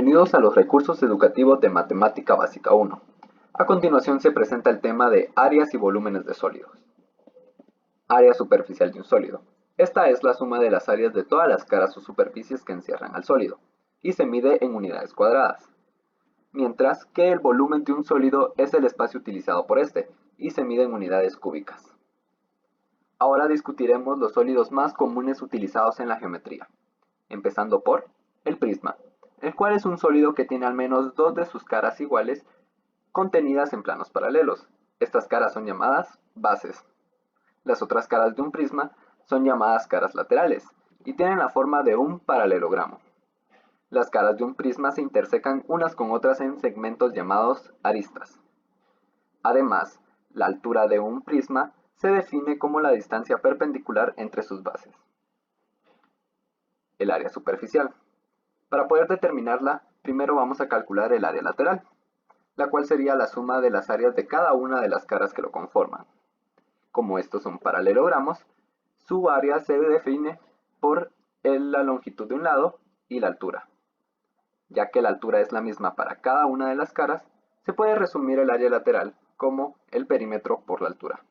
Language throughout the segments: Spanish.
Bienvenidos a los recursos educativos de Matemática Básica 1. A continuación se presenta el tema de áreas y volúmenes de sólidos. Área superficial de un sólido. Esta es la suma de las áreas de todas las caras o superficies que encierran al sólido, y se mide en unidades cuadradas. Mientras que el volumen de un sólido es el espacio utilizado por este, y se mide en unidades cúbicas. Ahora discutiremos los sólidos más comunes utilizados en la geometría, empezando por el prisma, el cual es un sólido que tiene al menos dos de sus caras iguales contenidas en planos paralelos. Estas caras son llamadas bases. Las otras caras de un prisma son llamadas caras laterales y tienen la forma de un paralelogramo. Las caras de un prisma se intersecan unas con otras en segmentos llamados aristas. Además, la altura de un prisma se define como la distancia perpendicular entre sus bases. El área superficial. Para poder determinarla, primero vamos a calcular el área lateral, la cual sería la suma de las áreas de cada una de las caras que lo conforman. Como estos son paralelogramos, su área se define por la longitud de un lado y la altura. Ya que la altura es la misma para cada una de las caras, se puede resumir el área lateral como el perímetro por la altura.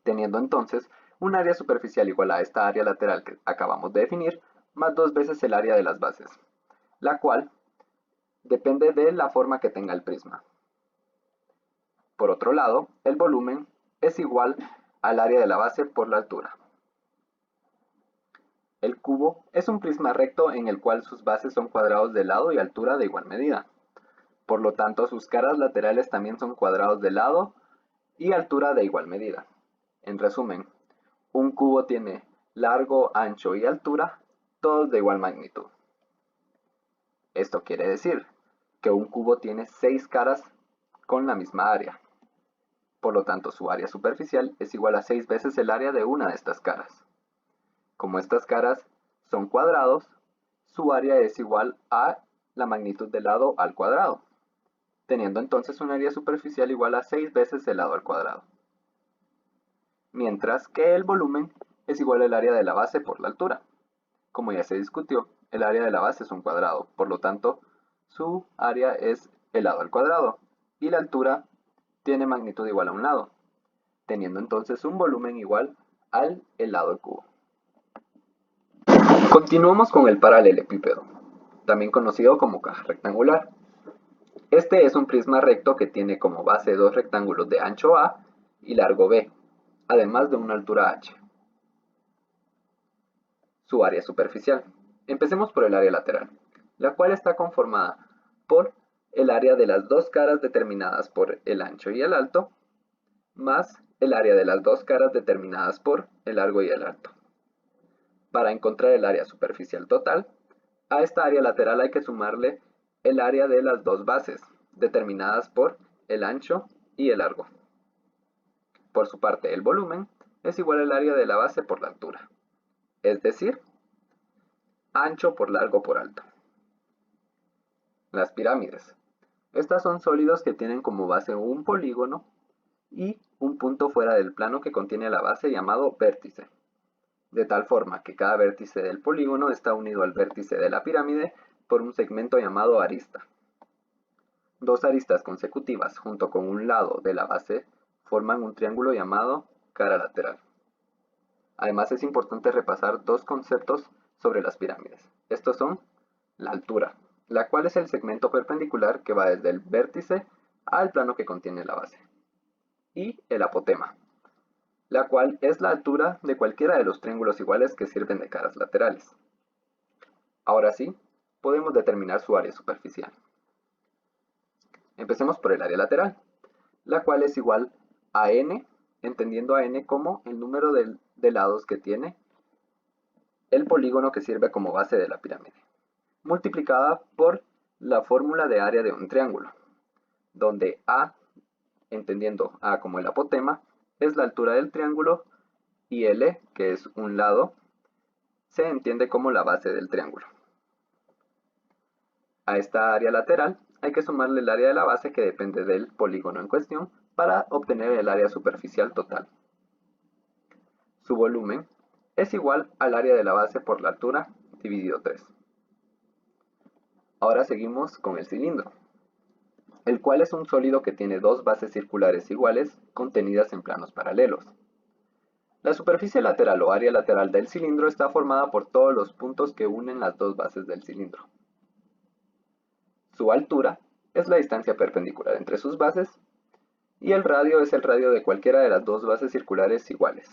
Teniendo entonces un área superficial igual a esta área lateral que acabamos de definir, más 2 veces el área de las bases, la cual depende de la forma que tenga el prisma. Por otro lado, el volumen es igual al área de la base por la altura. El cubo es un prisma recto en el cual sus bases son cuadrados de lado y altura de igual medida. Por lo tanto, sus caras laterales también son cuadrados de lado y altura de igual medida. En resumen, un cubo tiene largo, ancho y altura, todos de igual magnitud. Esto quiere decir que un cubo tiene 6 caras con la misma área. Por lo tanto, su área superficial es igual a 6 veces el área de una de estas caras. Como estas caras son cuadrados, su área es igual a la magnitud del lado al cuadrado, teniendo entonces un área superficial igual a 6 veces el lado al cuadrado. Mientras que el volumen es igual al área de la base por la altura. Como ya se discutió, el área de la base es un cuadrado, por lo tanto, su área es el lado al cuadrado, y la altura tiene magnitud igual a un lado, teniendo entonces un volumen igual al lado del cubo. Continuamos con el paralelepípedo, también conocido como caja rectangular. Este es un prisma recto que tiene como base dos rectángulos de ancho A y largo B, además de una altura H. Su área superficial. Empecemos por el área lateral, la cual está conformada por el área de las dos caras determinadas por el ancho y el alto, más el área de las dos caras determinadas por el largo y el alto. Para encontrar el área superficial total, a esta área lateral hay que sumarle el área de las dos bases, determinadas por el ancho y el largo. Por su parte, el volumen es igual al área de la base por la altura, es decir, ancho por largo por alto. Las pirámides. Estas son sólidos que tienen como base un polígono y un punto fuera del plano que contiene la base llamado vértice, de tal forma que cada vértice del polígono está unido al vértice de la pirámide por un segmento llamado arista. Dos aristas consecutivas junto con un lado de la base forman un triángulo llamado cara lateral. Además es importante repasar dos conceptos sobre las pirámides. Estos son la altura, la cual es el segmento perpendicular que va desde el vértice al plano que contiene la base, y el apotema, la cual es la altura de cualquiera de los triángulos iguales que sirven de caras laterales. Ahora sí, podemos determinar su área superficial. Empecemos por el área lateral, la cual es igual a n, entendiendo a n como el número de lados que tiene el polígono que sirve como base de la pirámide, multiplicada por la fórmula de área de un triángulo, donde a, entendiendo a como el apotema, es la altura del triángulo y L, que es un lado, se entiende como la base del triángulo. A esta área lateral hay que sumarle el área de la base que depende del polígono en cuestión para obtener el área superficial total. Su volumen es igual al área de la base por la altura dividido 3. Ahora seguimos con el cilindro, el cual es un sólido que tiene dos bases circulares iguales contenidas en planos paralelos. La superficie lateral o área lateral del cilindro está formada por todos los puntos que unen las dos bases del cilindro. Su altura es la distancia perpendicular entre sus bases y el radio es el radio de cualquiera de las dos bases circulares iguales.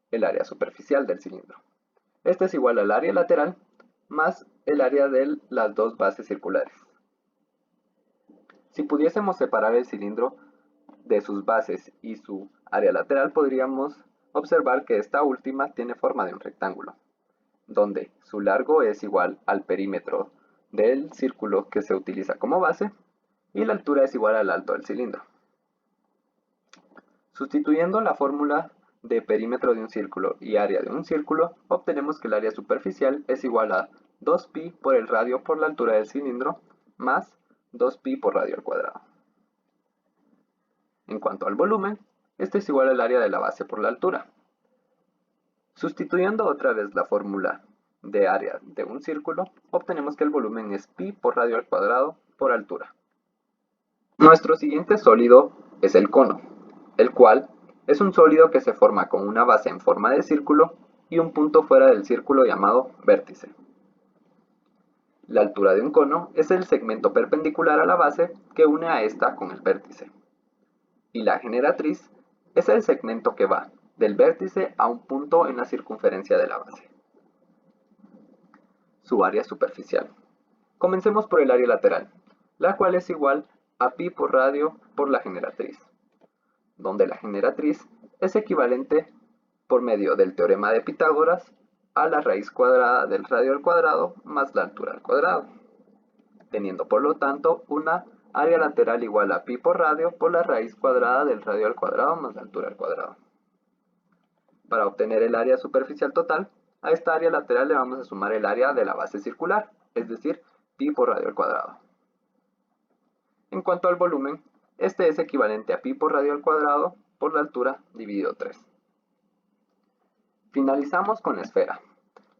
El área superficial del cilindro. Este es igual al área lateral más el área de las dos bases circulares. Si pudiésemos separar el cilindro de sus bases y su área lateral, podríamos observar que esta última tiene forma de un rectángulo, donde su largo es igual al perímetro del círculo que se utiliza como base y la altura es igual al alto del cilindro. Sustituyendo la fórmula de perímetro de un círculo y área de un círculo, obtenemos que el área superficial es igual a 2pi por el radio por la altura del cilindro más 2pi por radio al cuadrado. En cuanto al volumen, este es igual al área de la base por la altura. Sustituyendo otra vez la fórmula de área de un círculo, obtenemos que el volumen es pi por radio al cuadrado por altura. Nuestro siguiente sólido es el cono, el cual es un sólido que se forma con una base en forma de círculo y un punto fuera del círculo llamado vértice. La altura de un cono es el segmento perpendicular a la base que une a esta con el vértice. Y la generatriz es el segmento que va del vértice a un punto en la circunferencia de la base. Su área superficial. Comencemos por el área lateral, la cual es igual a pi por radio por la generatriz, donde la generatriz es equivalente por medio del teorema de Pitágoras a la raíz cuadrada del radio al cuadrado más la altura al cuadrado, teniendo por lo tanto una área lateral igual a pi por radio por la raíz cuadrada del radio al cuadrado más la altura al cuadrado. Para obtener el área superficial total, a esta área lateral le vamos a sumar el área de la base circular, es decir, pi por radio al cuadrado. En cuanto al volumen, este es equivalente a pi por radio al cuadrado por la altura dividido 3. Finalizamos con la esfera,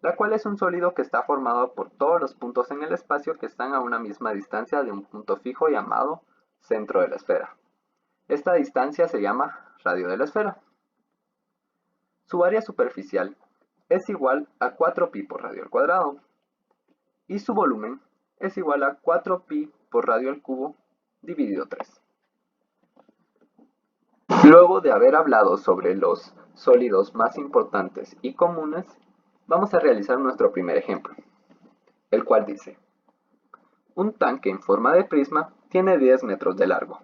la cual es un sólido que está formado por todos los puntos en el espacio que están a una misma distancia de un punto fijo llamado centro de la esfera. Esta distancia se llama radio de la esfera. Su área superficial es igual a 4pi por radio al cuadrado y su volumen es igual a 4pi por radio al cubo dividido 3. Luego de haber hablado sobre los sólidos más importantes y comunes, vamos a realizar nuestro primer ejemplo, el cual dice: un tanque en forma de prisma tiene 10 metros de largo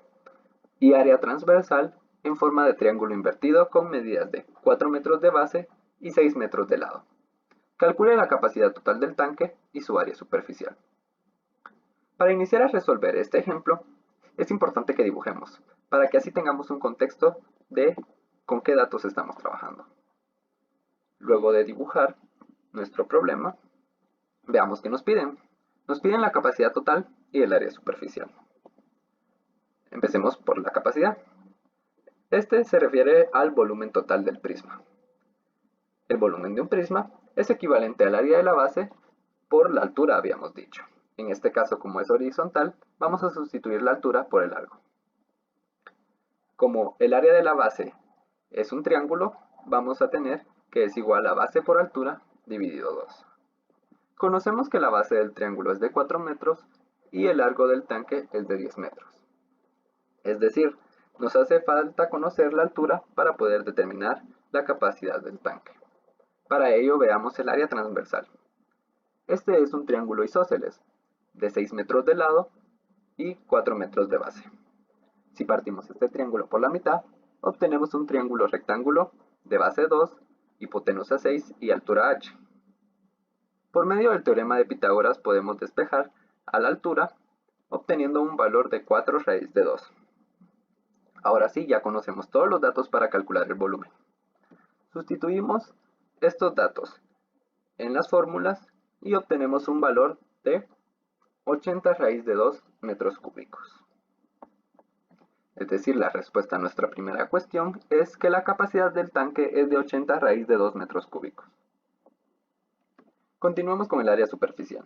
y área transversal en forma de triángulo invertido con medidas de 4 metros de base y 6 metros de lado. Calcule la capacidad total del tanque y su área superficial. Para iniciar a resolver este ejemplo, es importante que dibujemos, para que así tengamos un contexto de con qué datos estamos trabajando. Luego de dibujar nuestro problema, veamos qué nos piden. Nos piden la capacidad total y el área superficial. Empecemos por la capacidad. Este se refiere al volumen total del prisma. El volumen de un prisma es equivalente al área de la base por la altura, habíamos dicho. En este caso, como es horizontal, vamos a sustituir la altura por el largo. Como el área de la base es un triángulo, vamos a tener que es igual a base por altura dividido 2. Conocemos que la base del triángulo es de 4 metros y el largo del tanque es de 10 metros. Es decir, nos hace falta conocer la altura para poder determinar la capacidad del tanque. Para ello veamos el área transversal. Este es un triángulo isósceles de 6 metros de lado y 4 metros de base. Si partimos este triángulo por la mitad, obtenemos un triángulo rectángulo de base 2, hipotenusa 6 y altura h. Por medio del teorema de Pitágoras podemos despejar a la altura obteniendo un valor de 4 raíz de 2. Ahora sí, ya conocemos todos los datos para calcular el volumen. Sustituimos estos datos en las fórmulas y obtenemos un valor de 80 raíz de 2 metros cúbicos. Es decir, la respuesta a nuestra primera cuestión es que la capacidad del tanque es de 80 raíz de 2 metros cúbicos. Continuamos con el área superficial.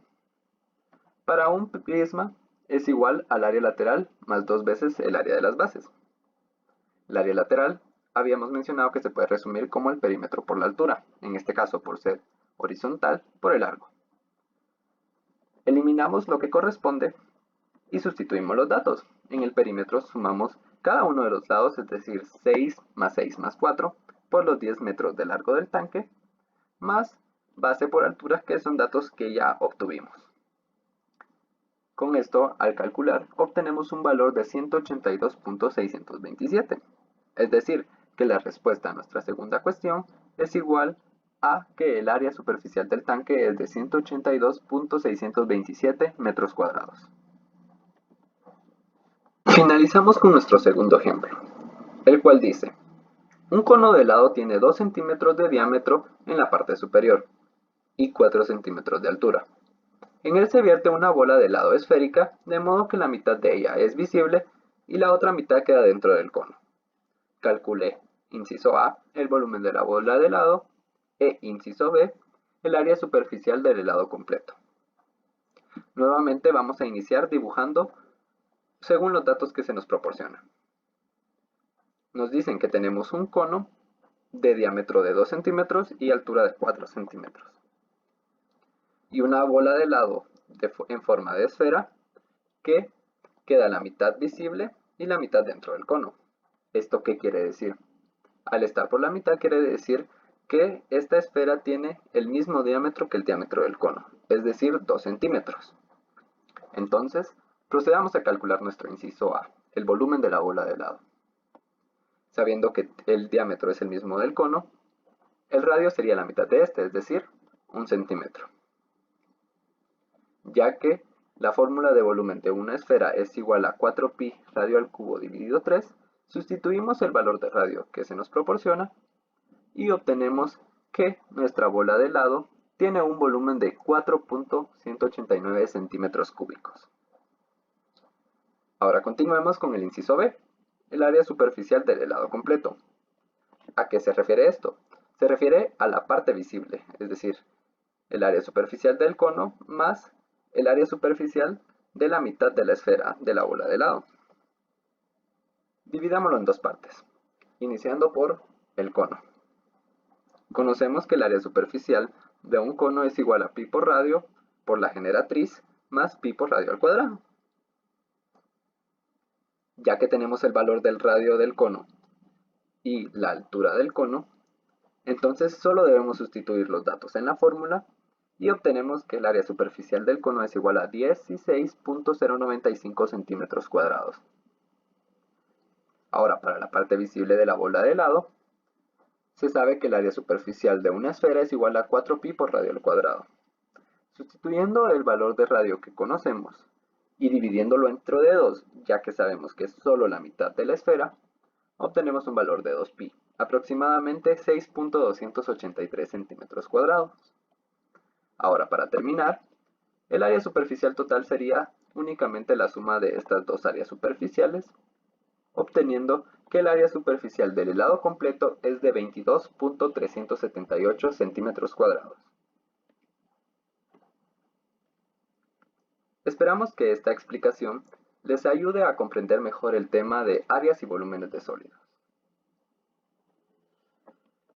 Para un prisma es igual al área lateral más 2 veces el área de las bases. El área lateral habíamos mencionado que se puede resumir como el perímetro por la altura, en este caso por ser horizontal por el largo. Eliminamos lo que corresponde y sustituimos los datos. En el perímetro sumamos cada uno de los lados, es decir, 6 más 4 por los 10 metros de largo del tanque, más base por altura, que son datos que ya obtuvimos. Con esto, al calcular, obtenemos un valor de 182.627. Es decir, que la respuesta a nuestra segunda cuestión es igual a que el área superficial del tanque es de 182.627 metros cuadrados. Finalizamos con nuestro segundo ejemplo, el cual dice: un cono de helado tiene 2 centímetros de diámetro en la parte superior y 4 centímetros de altura. En él se vierte una bola de helado esférica, de modo que la mitad de ella es visible y la otra mitad queda dentro del cono. Calcule, inciso A, el volumen de la bola de helado e, inciso B, el área superficial del helado completo. Nuevamente vamos a iniciar dibujando según los datos que se nos proporcionan. Nos dicen que tenemos un cono de diámetro de 2 centímetros y altura de 4 centímetros. Y una bola de helado en forma de esfera que queda la mitad visible y la mitad dentro del cono. ¿Esto qué quiere decir? Al estar por la mitad quiere decir que esta esfera tiene el mismo diámetro que el diámetro del cono, es decir, 2 centímetros. Entonces, procedamos a calcular nuestro inciso A, el volumen de la bola de helado. Sabiendo que el diámetro es el mismo del cono, el radio sería la mitad de este, es decir, 1 centímetro. Ya que la fórmula de volumen de una esfera es igual a 4pi radio al cubo dividido 3, sustituimos el valor de radio que se nos proporciona y obtenemos que nuestra bola de helado tiene un volumen de 4.189 centímetros cúbicos. Ahora continuemos con el inciso B, el área superficial del helado completo. ¿A qué se refiere esto? Se refiere a la parte visible, es decir, el área superficial del cono más el área superficial de la mitad de la esfera de la bola de helado. Dividámoslo en dos partes, iniciando por el cono. Conocemos que el área superficial de un cono es igual a pi por radio por la generatriz más pi por radio al cuadrado. Ya que tenemos el valor del radio del cono y la altura del cono, entonces solo debemos sustituir los datos en la fórmula y obtenemos que el área superficial del cono es igual a 16.095 centímetros cuadrados. Ahora, para la parte visible de la bola de helado, se sabe que el área superficial de una esfera es igual a 4pi por radio al cuadrado. Sustituyendo el valor de radio que conocemos y dividiéndolo entre 2, ya que sabemos que es solo la mitad de la esfera, obtenemos un valor de 2pi, aproximadamente 6.283 centímetros cuadrados. Ahora, para terminar, el área superficial total sería únicamente la suma de estas dos áreas superficiales, obteniendo que el área superficial del helado completo es de 22.378 centímetros cuadrados. Esperamos que esta explicación les ayude a comprender mejor el tema de áreas y volúmenes de sólidos.